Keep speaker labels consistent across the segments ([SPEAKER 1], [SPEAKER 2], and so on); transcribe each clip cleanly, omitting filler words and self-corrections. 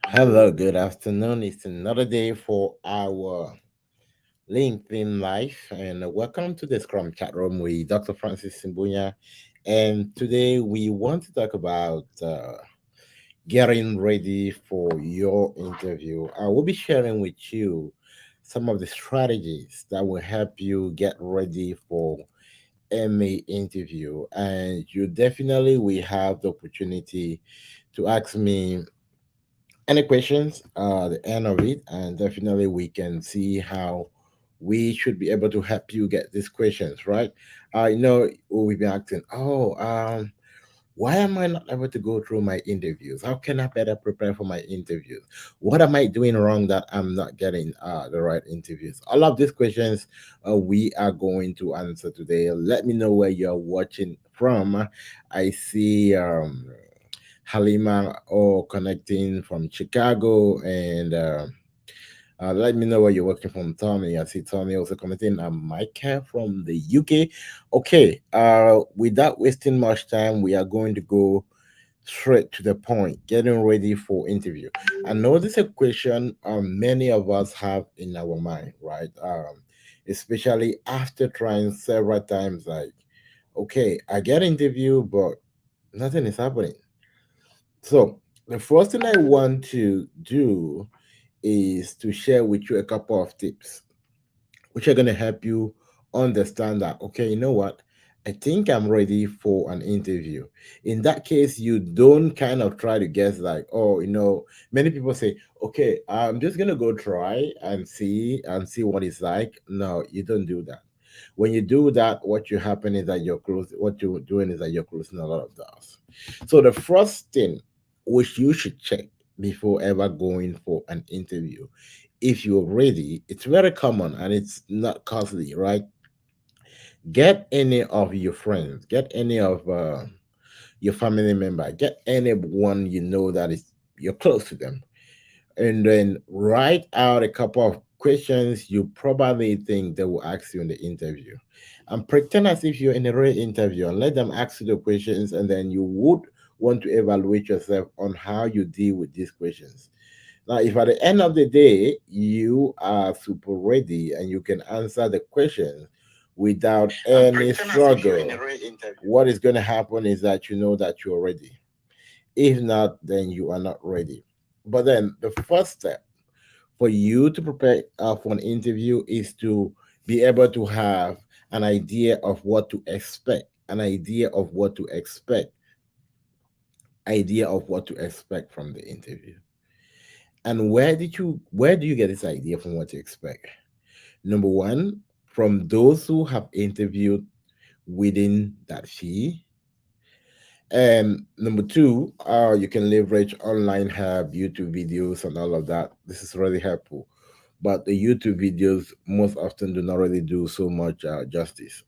[SPEAKER 1] Hello, good afternoon. It's another day for our LinkedIn Live, and welcome to the Scrum chat room with Dr. Francis Simbunya. And today we want to talk about getting ready for your interview. I will be sharing with you some of the strategies that will help you get ready for any interview, and you definitely will have the opportunity to ask me any questions at the end of it, and definitely we can see how we should be able to help you get these questions right. I know we've been asking, why am I not able to go through my interviews? How can I better prepare for my interviews? What am I doing wrong that I'm not getting the right interviews? All of these questions we are going to answer today. Let me know where you're watching from. I see Halima or connecting from Chicago, and let me know where you're working from, Tommy. I see Tommy also commenting. Micah from the UK. Okay, without wasting much time, we are going to go straight to the point, getting ready for interview. I know this is a question many of us have in our mind, right? Especially after trying several times, like, okay, I get interview, but nothing is happening. So the first thing I want to do is to share with you a couple of tips which are going to help you understand that, okay, you know what, I think I'm ready for an interview. In that case, you don't kind of try to guess, like, oh, many people say, okay, I'm just going to go try and see what it's like. No, you don't do that. When you do that, what you happen is that what you're doing is that you're closing a lot of doors. So the first thing which you should check before ever going for an interview, if you're ready, it's very common and it's not costly, right? Get any of your friends, get any of your family member, get anyone you know that is you're close to them, and then write out a couple of questions you probably think they will ask you in the interview, and pretend as if you're in a real interview and let them ask you the questions, and then you would want to evaluate yourself on how you deal with these questions. Now, if at the end of the day you are super ready and you can answer the questions without
[SPEAKER 2] And
[SPEAKER 1] any
[SPEAKER 2] pretend as if you're in a
[SPEAKER 1] struggle,
[SPEAKER 2] real interview.
[SPEAKER 1] what is going to happen is that you know that you're ready. If not, then you are not ready. But then the first step for you to prepare for an interview is to be able to have an idea of what to expect, an idea of what to expect from the interview. And where do you get this idea from what to expect? Number one, from those who have interviewed within that fee. And number two, you can leverage online help, YouTube videos, and all of that. This is really helpful. But the YouTube videos most often do not really do so much justice.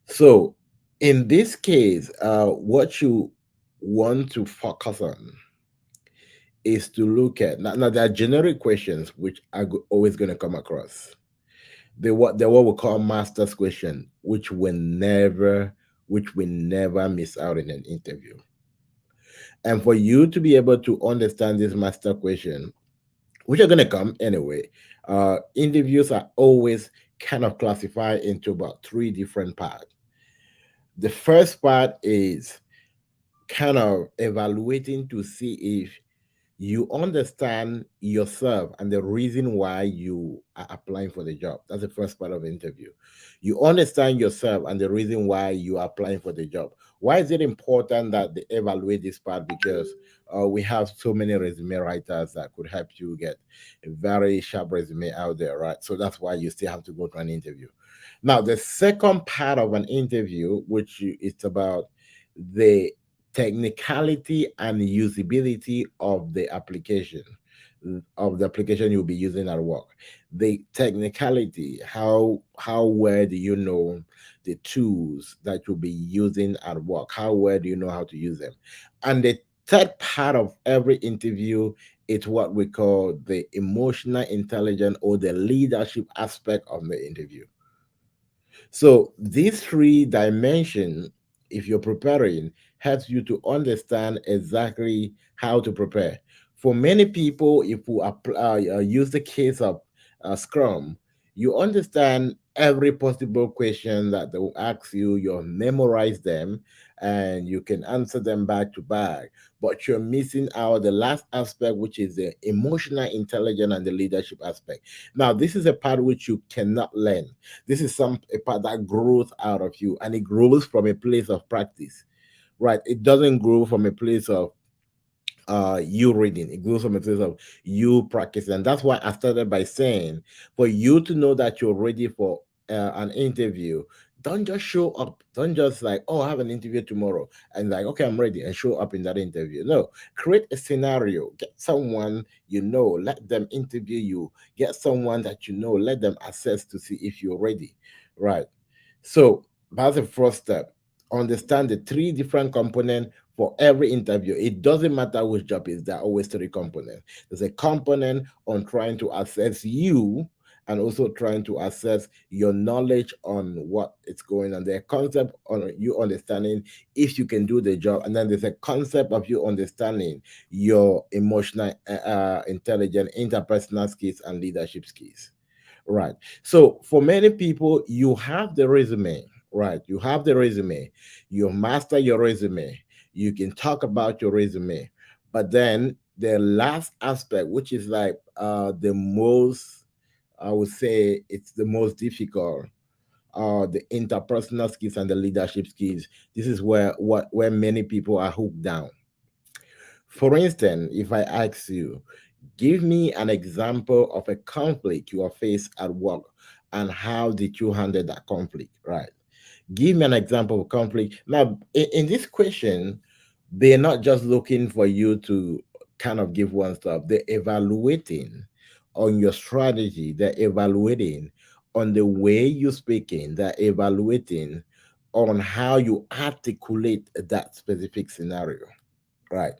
[SPEAKER 1] So, in this case, what you want to focus on is to look at now. There are generic questions which are always going to come across. What we call master's question, which will never miss out in an interview. And for you to be able to understand this master question, which are going to come anyway, interviews are always kind of classified into about three different parts. The first part is kind of evaluating to see if you understand yourself and the reason why you are applying for the job. That's the first part of the interview. You understand yourself and the reason why you are applying for the job. Why is it important that they evaluate this part? Because we have so many resume writers that could help you get a very sharp resume out there, right? So that's why you still have to go to an interview. Now, the second part of an interview, it's about the technicality and usability of the application you'll be using at work. The technicality, how well do you know the tools that you'll be using at work? How well do you know how to use them? And the third part of every interview is what we call the emotional intelligence or the leadership aspect of the interview. So these three dimensions if you're preparing, helps you to understand exactly how to prepare. For many people, if we use the case of Scrum, you understand every possible question that they will ask you, you memorize them, and you can answer them back to back. But you're missing out the last aspect, which is the emotional intelligence and the leadership aspect. Now, this is a part which you cannot learn. This is a part that grows out of you, and it grows from a place of practice, right? It doesn't grow from a place of you reading. It goes from a place of you practicing. And that's why I started by saying, for you to know that you're ready for an interview, don't just show up. Don't just like, oh, I have an interview tomorrow, and like, okay, I'm ready, and show up in that interview. No, create a scenario. Get someone you know, let them interview you. Get someone that you know, let them assess to see if you're ready, right? So that's the first step. Understand the three different components for every interview. It doesn't matter which job is there, are always three components. There's a component on trying to assess you and also trying to assess your knowledge on what is going on. There's a concept on you understanding if you can do the job, and then there's a concept of you understanding your emotional intelligence, interpersonal skills, and leadership skills. Right. So for many people, you have the resume, right? You have the resume, you master your resume, you can talk about your resume. But then the last aspect, which is like the most, I would say it's the most difficult, the interpersonal skills and the leadership skills. This is where many people are hooked down. For instance, if I ask you, give me an example of a conflict you have faced at work and how did you handle that conflict, right? Give me an example of conflict. Now, in this question, they're not just looking for you to kind of give one stuff, they're evaluating on your strategy, they're evaluating on the way you're speaking, they're evaluating on how you articulate that specific scenario, right?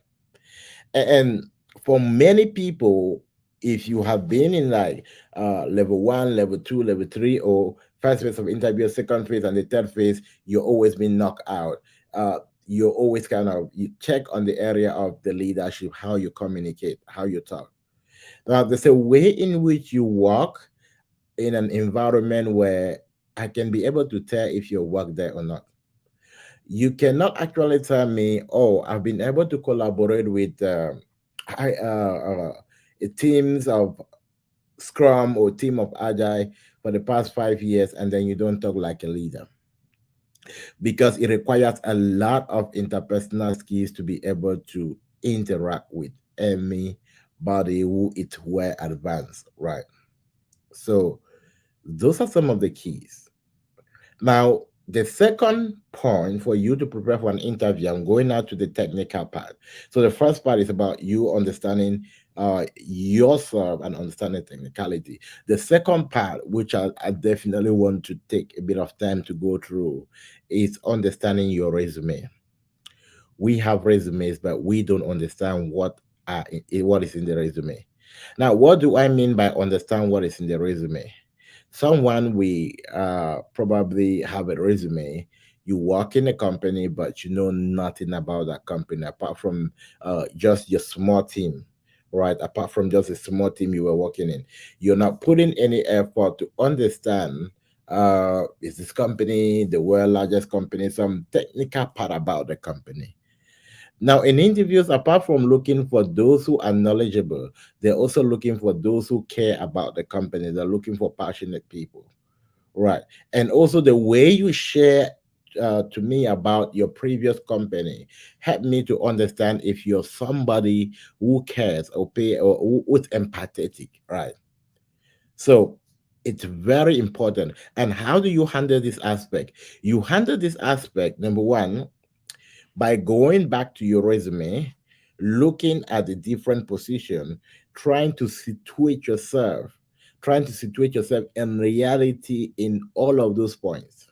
[SPEAKER 1] And for many people, if you have been in like level one, level two, level three, or first phase of interview, second phase, and the third phase, you're always been knocked out. uh, you're always kind of, you check on the area of the leadership, how you communicate, how you talk. Now there's a way in which you walk in an environment where I can be able to tell if you work there or not. You cannot actually tell me, oh, I've been able to collaborate with teams of Scrum or team of Agile for the past 5 years, and then you don't talk like a leader, because it requires a lot of interpersonal skills to be able to interact with anybody who is well advanced, right? So those are some of the keys. Now, the second point for you to prepare for an interview, I'm going out to the technical part. So the first part is about you understanding yourself and understanding technicality. The second part, which I definitely want to take a bit of time to go through, is understanding your resume. We have resumes, but we don't understand what is in the resume. Now, what do I mean by understand what is in the resume? Someone we probably have a resume. You work in a company, but you know nothing about that company apart from just your small team, right? Apart from just a small team you were working in, you're not putting any effort to understand, is this company the world largest company, some technical part about the company. Now, in interviews, apart from looking for those who are knowledgeable, they're also looking for those who care about the company. They're looking for passionate people, right? And also the way you share to me about your previous company help me to understand if you're somebody who cares or pay or who's empathetic, right? So it's very important. And how do you handle this aspect? You handle this aspect, number one, by going back to your resume, looking at the different position, trying to situate yourself in reality in all of those points.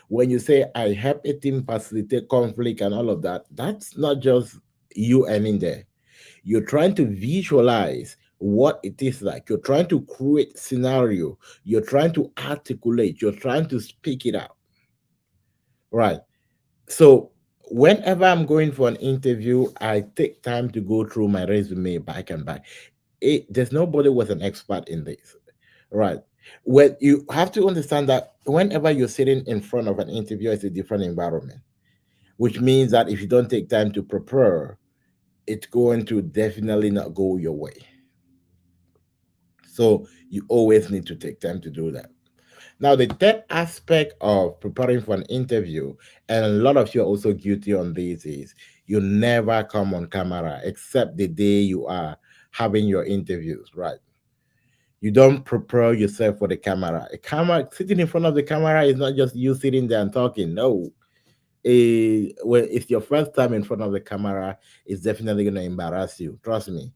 [SPEAKER 1] When you say I help a team facilitate conflict and all of that, that's not just you ending there. You're trying to visualize what it is like. You're trying to create scenario. You're trying to articulate. You're trying to speak it out. Right. So whenever I'm going for an interview, I take time to go through my resume back and back. There's nobody was an expert in this, right? Well, you have to understand that whenever you're sitting in front of an interview, it's a different environment, which means that if you don't take time to prepare, it's going to definitely not go your way. So you always need to take time to do that. Now, the third aspect of preparing for an interview, and a lot of you are also guilty on this, is you never come on camera except the day you are having your interviews, right? You don't prepare yourself for the camera. A camera sitting in front of the camera is not just you sitting there and talking. No, well, if your first time in front of the camera, it's definitely going to embarrass you. Trust me.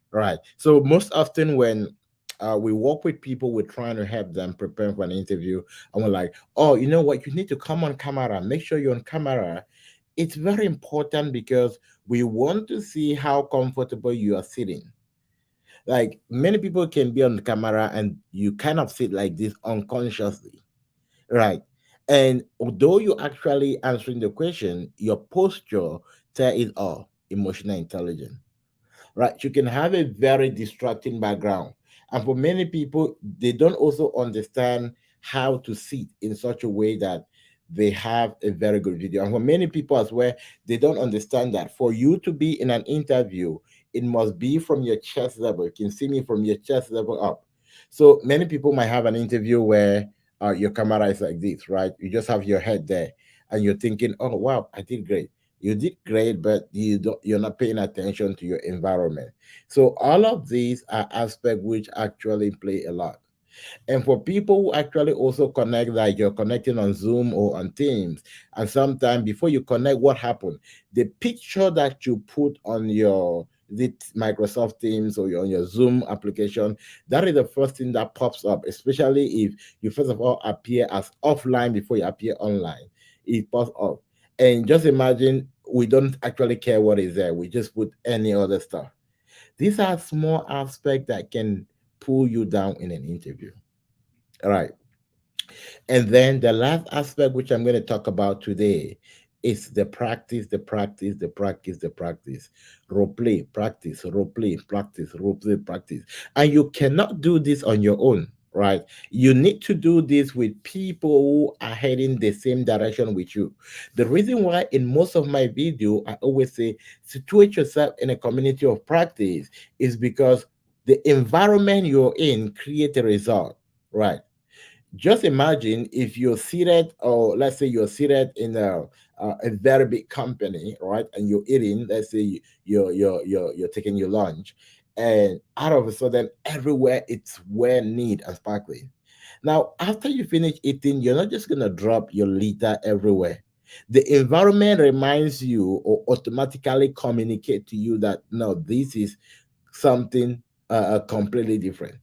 [SPEAKER 1] Right. So most often when we work with people, we're trying to help them prepare for an interview, and we're like, "Oh, you know what? You need to come on camera. Make sure you're on camera." It's very important because we want to see how comfortable you are sitting. Like many people can be on camera and you kind of sit like this unconsciously, right? And although you're actually answering the question, your posture tell it all. Emotional intelligence, right? You can have a very distracting background. And for many people, they don't also understand how to sit in such a way that they have a very good video. And for many people as well, they don't understand that for you to be in an interview, it must be from your chest level. You can see me from your chest level up. So many people might have an interview where your camera is like this, right? You just have your head there and you're thinking, oh, wow, I did great. You did great, but you're not paying attention to your environment. So all of these are aspects which actually play a lot. And for people who actually also connect, like you're connecting on Zoom or on Teams, and sometimes before you connect, what happened? The picture that you put on your Microsoft Teams or on your Zoom application, that is the first thing that pops up, especially if you first of all appear as offline before you appear online. It pops up. And just imagine we don't actually care what is there. We just put any other stuff. These are small aspects that can pull you down in an interview. All right. And then the last aspect, which I'm going to talk about today, is the practice, the practice, the practice, the practice. Role play, practice, role play, practice, role play, practice. And you cannot do this on your own, right? You need to do this with people who are heading the same direction with you. The reason why in most of my video, I always say, situate yourself in a community of practice is because the environment you're in create a result, right? Just imagine if you're seated, or let's say you're seated in a very big company, right? And you're eating, let's say you're taking your lunch, and out of a sudden, everywhere it's well neat and sparkling. Now, after you finish eating, you're not just gonna drop your litter everywhere. The environment reminds you or automatically communicate to you that no, this is something completely different.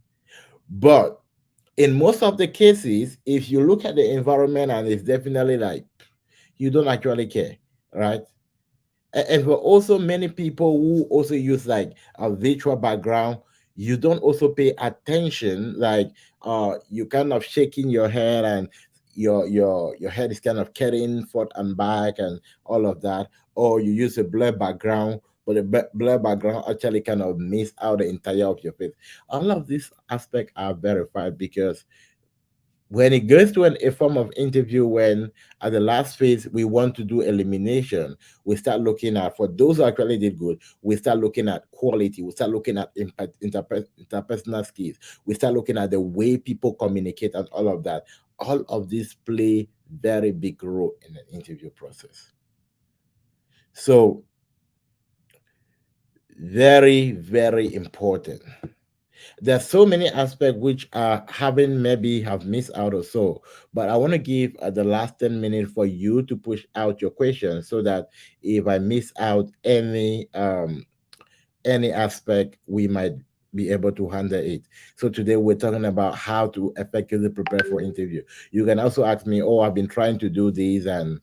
[SPEAKER 1] But in most of the cases, if you look at the environment and it's definitely like you don't actually care, right? And for also many people who also use like a virtual background, you don't also pay attention, like you kind of shaking your head and your head is kind of carrying forth and back and all of that, or you use a blur background, but the blur background actually kind of miss out the entire of your face. All of these aspects are verified because when it goes to a form of interview, when at the last phase we want to do elimination, we start looking at, for those who actually did good, we start looking at quality, we start looking at impact, interpersonal skills, we start looking at the way people communicate and all of that. All of this play very big role in an interview process. So very, very important. There's so many aspects which are having maybe have missed out or so, but I want to give the last 10 minutes for you to push out your questions so that if I miss out any aspect, we might be able to handle it. So today we're talking about how to effectively prepare for interview. You can also ask me, oh, I've been trying to do this and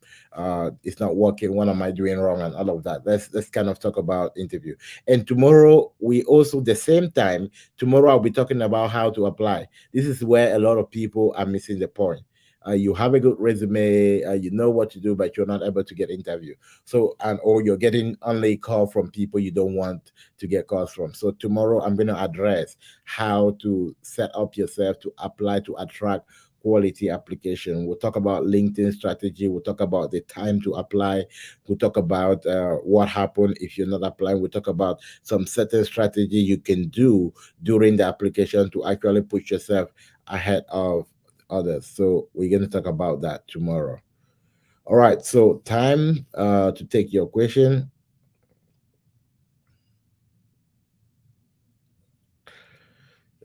[SPEAKER 1] it's not working. What am I doing wrong? And all of that. Let's kind of talk about interview. And tomorrow we also the same time, tomorrow I'll be talking about how to apply. This is where a lot of people are missing the point. You have a good resume, you know what to do, but you're not able to get interview. So, and or you're getting only call from people you don't want to get calls from. So tomorrow I'm going to address how to set up yourself to apply to attract quality application. We'll talk about LinkedIn strategy. We'll talk about the time to apply. We'll talk about what happened if you're not applying. We'll talk about some certain strategy you can do during the application to actually put yourself ahead of others. So we're going to talk about that tomorrow. All right. So time to take your question.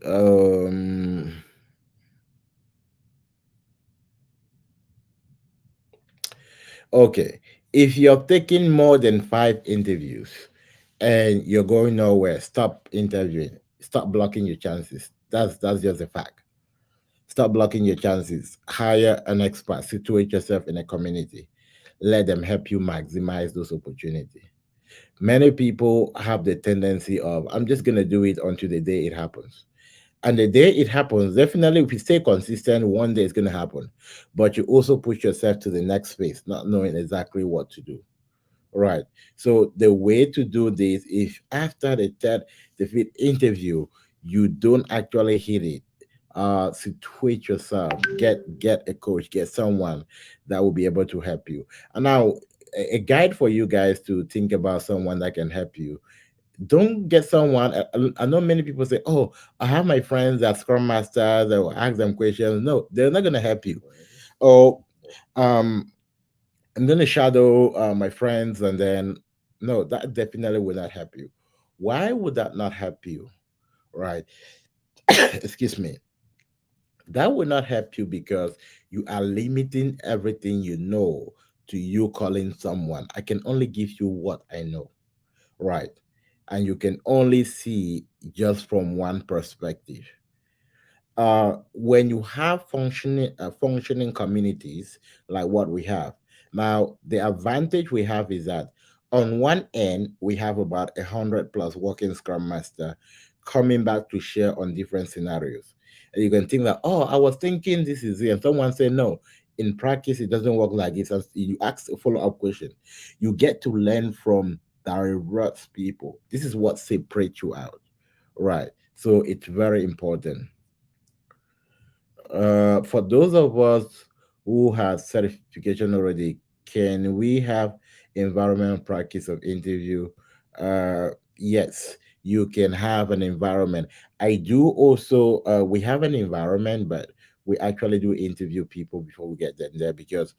[SPEAKER 1] Um, okay. If you're taking more than 5 interviews and you're going nowhere, stop interviewing. Stop blocking your chances. That's just a fact. Stop blocking your chances. Hire an expert. Situate yourself in a community. Let them help you maximize those opportunities. Many people have the tendency of, I'm just going to do it until the day it happens. And the day it happens, definitely, if you stay consistent, one day it's going to happen. But you also push yourself to the next phase, not knowing exactly what to do. Right. So the way to do this is after the third, the fifth interview, you don't actually hit it. Situate yourself, get a coach, get someone that will be able to help you. And now a guide for you guys to think about someone that can help you. Don't get someone. I know many people say, "Oh, I have my friends that Scrum Masters. I will ask them questions." No, they're not gonna help you. Or um, I'm gonna shadow my friends, and then no, that definitely will not help you. Why would that not help you? Right? Excuse me. That will not help you because you are limiting everything you know to you calling someone. I can only give you what I know, right? And you can only see just from one perspective. When you have functioning communities like what we have now, the advantage we have is that on one end we have about 100 plus working scrum master coming back to share on different scenarios, and you can think that, oh, I was thinking this is it, and someone say no. In practice it doesn't work like this. As you ask a follow-up question, you get to learn from diverse people. This is what separates you out, right? So it's very important. For those of us who have certification already, can we have environment practice of interview? Yes, you can have an environment. I do also. We have an environment, but we actually do interview people before we get them there because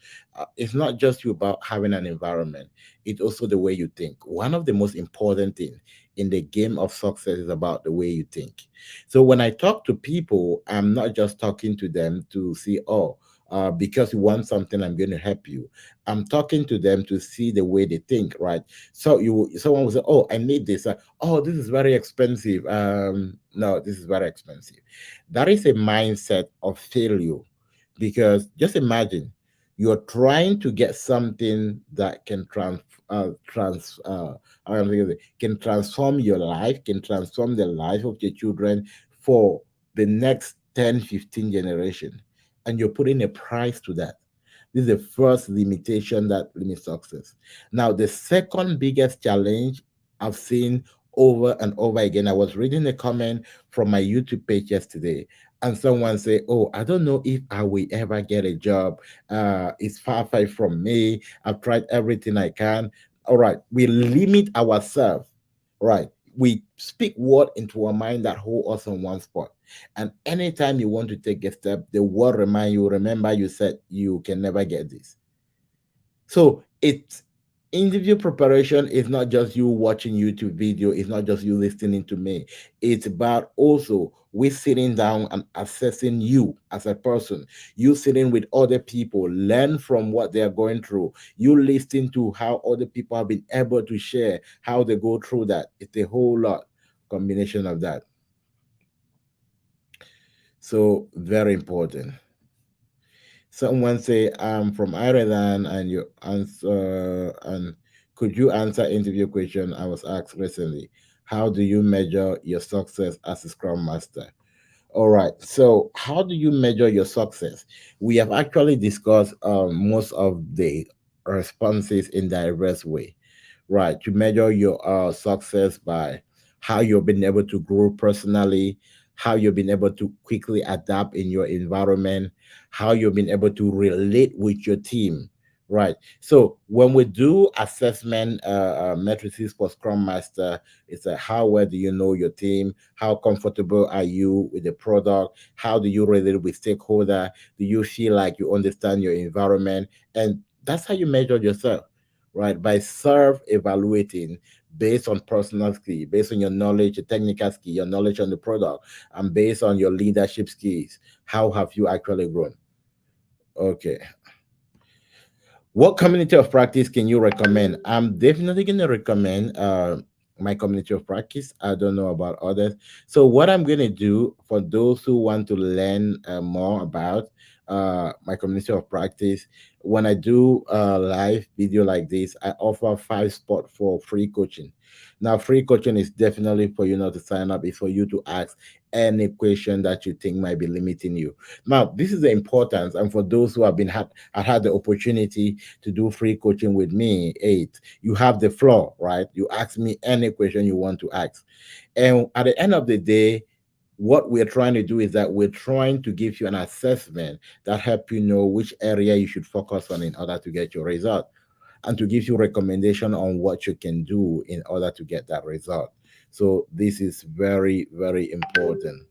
[SPEAKER 1] it's not just you about having an environment. It's also the way you think. One of the most important things in the game of success is about the way you think. So when I talk to people, I'm not just talking to them to see, oh, because you want something, I'm going to help you. I'm talking to them to see the way they think, right? So someone will say, oh, I need this. Oh, this is very expensive. No, this is very expensive. That is a mindset of failure, because just imagine you're trying to get something that can how am I gonna say, can transform your life, can transform the life of your children for the next 10, 15 generation. And you're putting a price to that. This is the first limitation that limits success. Now, the second biggest challenge I've seen over and over again, I was reading a comment from my YouTube page yesterday, and someone say, "Oh, I don't know if I will ever get a job. It's far from me. I've tried everything I can." All right, we limit ourselves. Right, we speak word into our mind that hold us on one spot. And anytime you want to take a step, the word remind you, remember you said you can never get this. So it's interview preparation is not just you watching YouTube video, it's not just you listening to me. It's about also we sitting down and assessing you as a person. You sitting with other people, learn from what they are going through. You listen to how other people have been able to share how they go through that. It's a whole lot combination of that. So very important. Someone say, I'm from Ireland, and you answer, and could you answer interview question I was asked recently? How do you measure your success as a Scrum Master? All right. So, how do you measure your success? We have actually discussed most of the responses in diverse way, right? You measure your success by how you've been able to grow personally, how you've been able to quickly adapt in your environment, how you've been able to relate with your team, right? So, when we do assessment matrices for Scrum Master, it's a how well do you know your team? How comfortable are you with the product? How do you relate with stakeholder? Do you feel like you understand your environment? And that's how you measure yourself, right? By self evaluating based on personal skill, based on your knowledge, your technical skill, your knowledge on the product, and based on your leadership skills. How have you actually grown? Okay. What community of practice can you recommend? I'm definitely going to recommend my community of practice. I don't know about others. So, what I'm going to do for those who want to learn more about my community of practice, when I do live video like this, I offer 5 spots for free coaching. Now, free coaching is definitely for you not to sign up, it's for you to ask any question that you think might be limiting you. Now, this is the importance, and for those who have been had the opportunity to do free coaching with me, eight, you have the floor, right? You ask me any question you want to ask. And at the end of the day, what we're trying to do is that we're trying to give you an assessment that help you know which area you should focus on in order to get your result, and to give you recommendation on what you can do in order to get that result. So this is very, very important.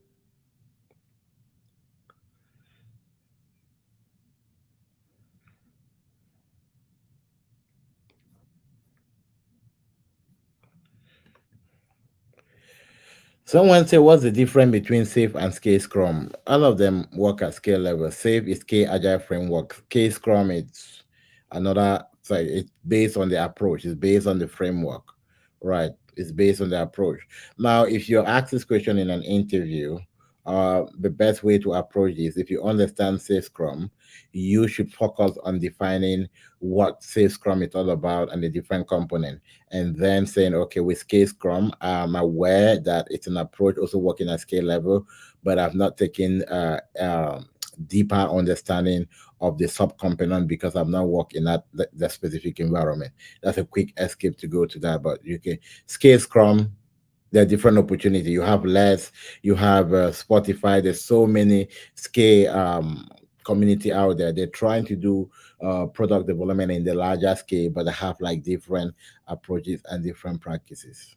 [SPEAKER 1] Someone say, what's the difference between Safe and Scale Scrum? All of them work at scale level. Safe is K Agile framework. Scale Scrum it's another. Sorry, it's based on the approach. It's based on the framework, right? It's based on the approach. Now, if you're asked this question in an interview, the best way to approach this, if you understand Safe Scrum, you should focus on defining what Safe Scrum is all about and the different components, and then saying, okay, with scale scrum, I'm aware that it's an approach also working at scale level, but I've not taken deeper understanding of the subcomponent because I've not worked in that specific environment. That's a quick escape to go to that, but you can scale scrum. There are different opportunity. You have less, you have Spotify. There's so many scale community out there. They're trying to do product development in the larger scale, but they have like different approaches and different practices.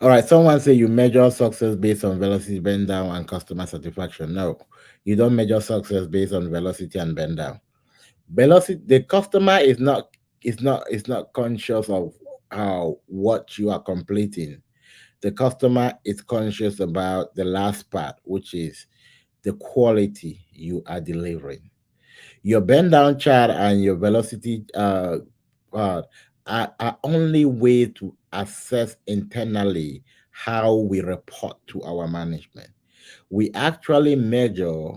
[SPEAKER 1] All right, someone say you measure success based on velocity, bend down, and customer satisfaction. No, you don't measure success based on velocity and bend down. Velocity, the customer is not conscious of how what you are completing. The customer is conscious about the last part, which is the quality you are delivering. Your bend down chart and your velocity uh, are only way to assess internally how we report to our management. We actually measure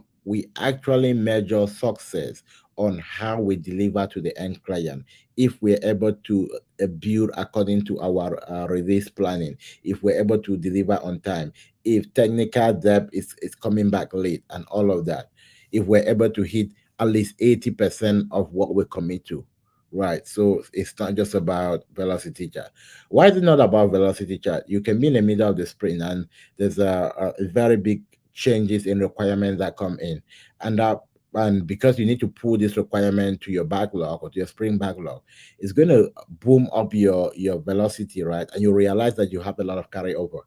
[SPEAKER 1] success on how we deliver to the end client. If we're able to build according to our release planning, if we're able to deliver on time, if technical debt is coming back late and all of that, if we're able to hit at least 80% of what we commit to, right? So it's not just about velocity chart. Why is it not about velocity chart? You can be in the middle of the sprint and there's a very big changes in requirements that come in, and that, and because you need to pull this requirement to your backlog or to your sprint backlog, it's going to boom up your velocity, right? And you realize that you have a lot of carryover.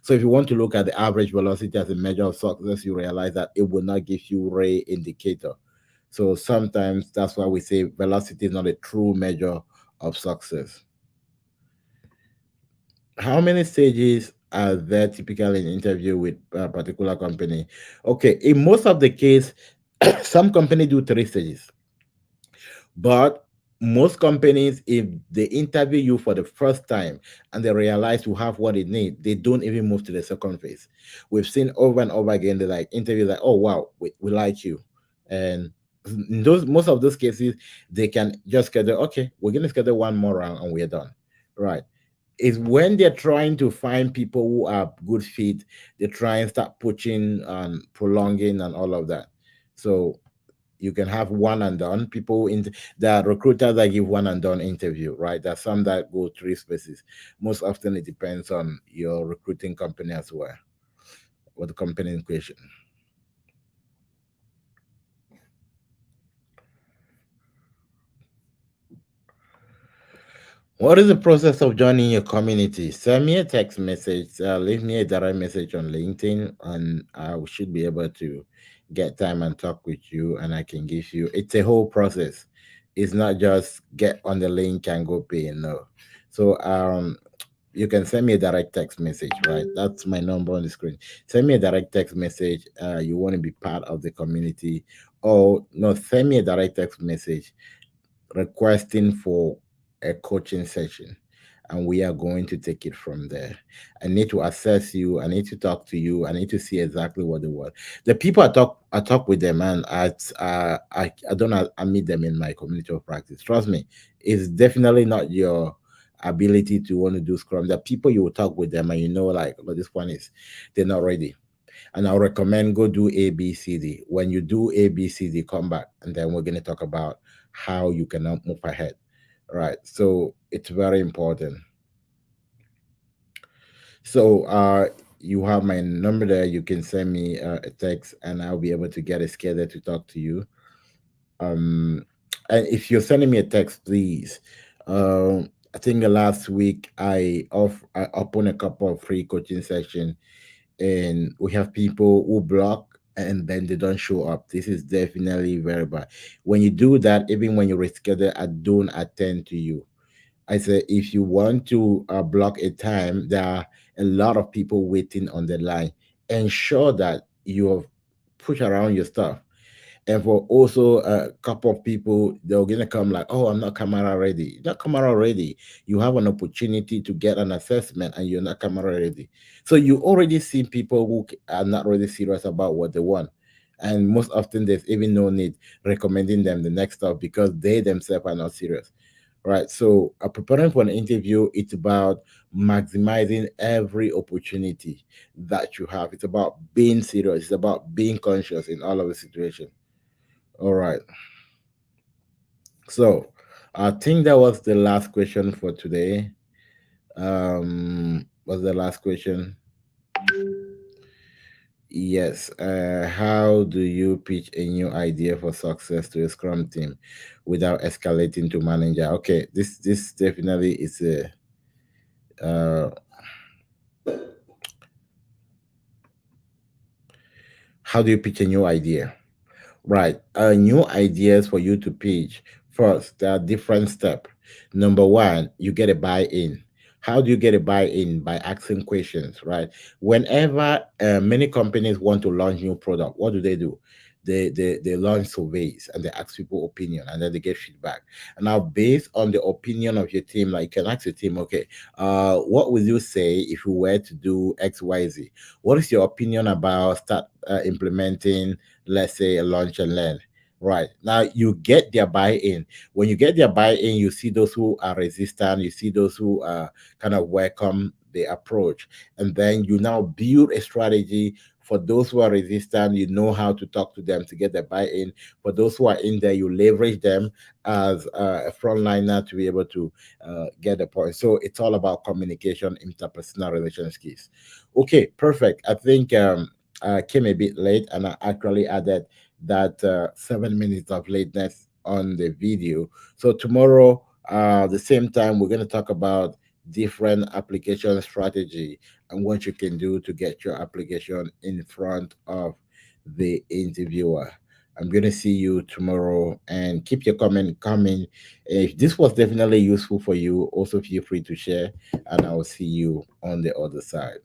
[SPEAKER 1] So if you want to look at the average velocity as a measure of success, you realize that it will not give you ray indicator. So sometimes that's why we say velocity is not a true measure of success. How many stages are there typically in interview with a particular company? Okay, in most of the case, some company do 3 stages, but most companies, if they interview you for the first time and they realize you have what they need, they don't even move to the second phase. We've seen over and over again, they like interview like, oh wow, we like you. And in those most of those cases, they can just schedule, okay, we're gonna schedule one more round and we're done. Right. is when they're trying to find people who are good fit, they try and start pushing and prolonging and all of that. So you can have one and done people in the recruiters that give one and done interview, right? There's some that go three spaces. Most often it depends on your recruiting company as well, or the company in question. What is the process of joining your community? Send me a text message, leave me a direct message on LinkedIn, and I should be able to get time and talk with you. And I can give you. It's a whole process. It's not just get on the link and go pay. No. So you can send me a direct text message, right? That's my number on the screen. Send me a direct text message. You want to be part of the community, or no? Send me a direct text message requesting for a coaching session, and we are going to take it from there. I need to assess you, I need to talk to you, I need to see exactly what they want. The people I talk with them, and I don't I meet them in my community of practice. Trust me, it's definitely not your ability to want to do scrum. The people you will talk with them and you know like, but this one is they're not ready. And I'll recommend go do ABCD. When you do ABCD, come back, and then we're gonna talk about how you can now move ahead. Right. So it's very important. So you have my number there. You can send me a text, and I'll be able to get a schedule to talk to you. Um, and if you're sending me a text, please. I think the last week I opened a couple of free coaching sessions, and we have people who block and then they don't show up. This is definitely very bad. When you do that, even when you reschedule, I don't attend to you. I say if you want to block a time, there are a lot of people waiting on the line. Ensure that you have push around your stuff. And for also a couple of people, they're gonna come like, "Oh, I'm not camera ready." You're not camera ready. You have an opportunity to get an assessment, and you're not camera ready. So you already see people who are not really serious about what they want, and most often there's even no need recommending them the next stuff because they themselves are not serious, right? So preparing for an interview, it's about maximizing every opportunity that you have. It's about being serious. It's about being conscious in all of the situations. All right. So I think that was the last question for today. Was the last question? Yes. How do you pitch a new idea for success to a Scrum team without escalating to manager? Okay, this definitely is a how do you pitch a new idea? Right. New ideas for you to pitch. First, there are different steps. Number one, you get a buy-in. How do you get a buy-in? By asking questions, right? Whenever many companies want to launch new product, what do? They launch surveys and they ask people opinion and then they get feedback. And now based on the opinion of your team, like you can ask your team, okay, what would you say if you were to do XYZ? What is your opinion about start implementing, let's say, a launch and learn? Right. Now you get their buy-in. When you get their buy-in, you see those who are resistant, you see those who kind of welcome the approach. And then you now build a strategy for those who are resistant. You know how to talk to them to get the buy-in. For those who are in there, you leverage them as a frontliner to be able to get the point. So it's all about communication, interpersonal relation skills. Okay, perfect. I think came a bit late, and I actually added that 7 minutes of lateness on the video. So tomorrow, the same time, we're going to talk about different application strategy and what you can do to get your application in front of the interviewer. I'm going to see you tomorrow, and keep your comment coming. If this was definitely useful for you, also feel free to share, and I will see you on the other side.